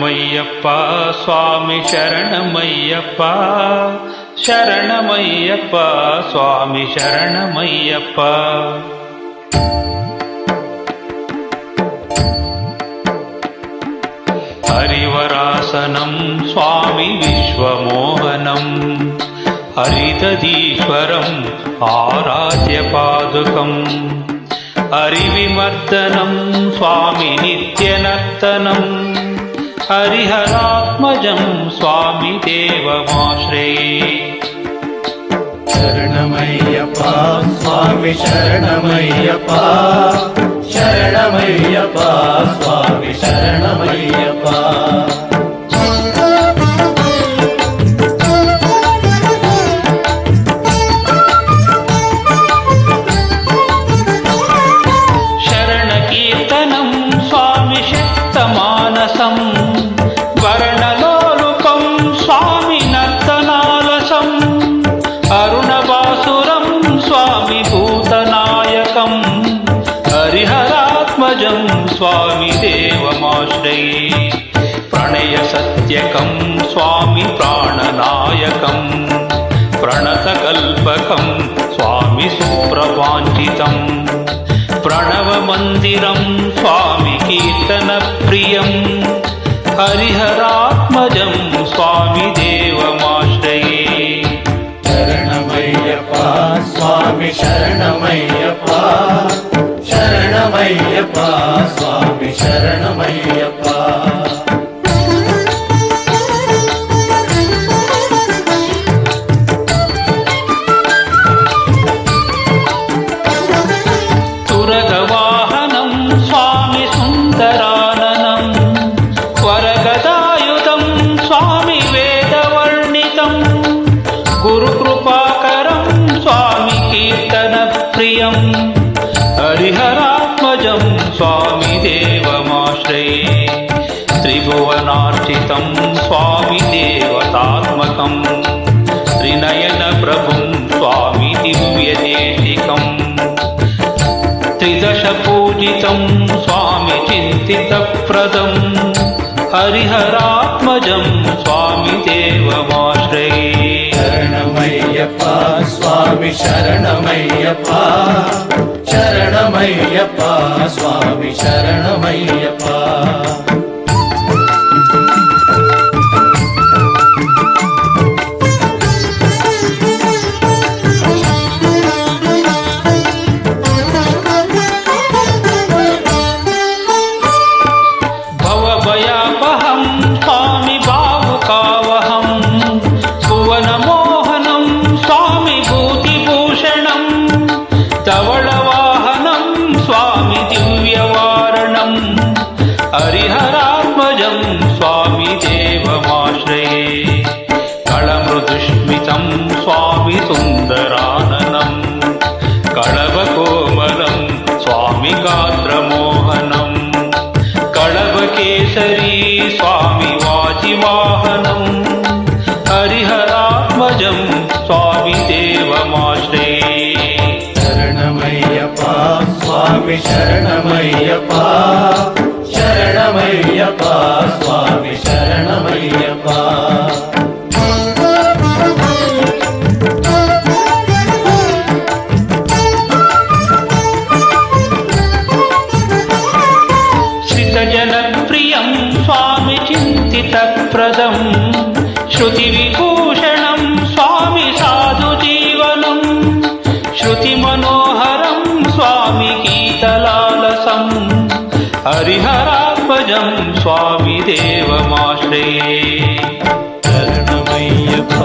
శరణమయ్యప్ప స్వామి శరణమయ్యప్ప శరణమయ్యప్ప స్వామి శరణమయ్యప్ప. హరివరాసనం స్వామి విశ్వమోహనం హరితదీశ్వరం ఆరాధ్య పాదుకం. హరివిమర్దనం స్వామి నిత్యనర్తనం హరిహరాత్మజం స్వామి దేవమాశ్రయే. శరణమయ్యప్ప స్వామి శరణమయ్యప్ప శరణమయ్యప్ప స్వామి శరణమయ్యప్ప. శరణకీర్తనం స్వామి శక్తమానసం వర్ణలోలుపం స్వామి నర్తనాలసం అరుణవాసురం స్వామి భూతనాయకం హరిహరాత్మజం స్వామి దేవమాశ్రయే. ప్రణయ సత్యకం స్వామి ప్రాణనాయకం ప్రణతకల్పకం స్వామి సుప్రవాంఛితం ప్రణవమందిరం స్వామి కీర్తన ప్రియం హరిహరాత్మజం స్వామి దేవమాశ్రయే. శరణమయ్యప్ప స్వామి శరణమయ్యప్ప శరణమయ్యప్ప స్వామి శరణమయ్యప్ప. తురగవాహనం స్వామి సుందరాననం వరగదాయుధం స్వామి వేదవర్ణితం గురుకృపాకరం స్వామి కీర్తన ప్రియం హరిహరాత్మజం స్వామి దేవమాశ్రయే. త్రిభువనార్చితం స్వామి దేవతాత్మకం త్రినయన ప్రభుం స్వామి దివ్యదేశికం త్రిదశ పూజితం స్వామి చింతితప్రదం హరిహరాత్మజం స్వామి దేవమాశ్రయే. శరణమయ్యప్ప స్వామి శరణమయ్యప్ప శరణమయ్యప్ప స్వామి శరణమయ్యప్ప. భవభయాపహం స్వామి భావుకావహం భువనమోహనం స్వామి భూతిభూషణం ధవళవాహనం స్వామి దివ్యవారణం హరిహరాత్మజం స్వామి దేవమాశ్రయే. కళమృదుష్మితం స్వామి సుందరాననం కళవకోమలం స్వామి గాత్రమోహనం కళవకేసరీ స్వామి వాజివాహనం హరిహరాత్మజం స్వామి దేవమాశ్రయే. శరణమయ్యప్ప స్వామి శరణమయ్యప్ప శరణమయ్యప్ప స్వామి శరణమయ్యప్ప. శ్రితజనప్రియం స్వామి చింతితప్రదం శృతివిభూషణం స్వామి సాధుజీవనం శృతిమనోహరం స్వామి గీతలాలసం హరిహరాత్మజం స్వామి దేవమాశ్రయే. శరణమయ్యప్ప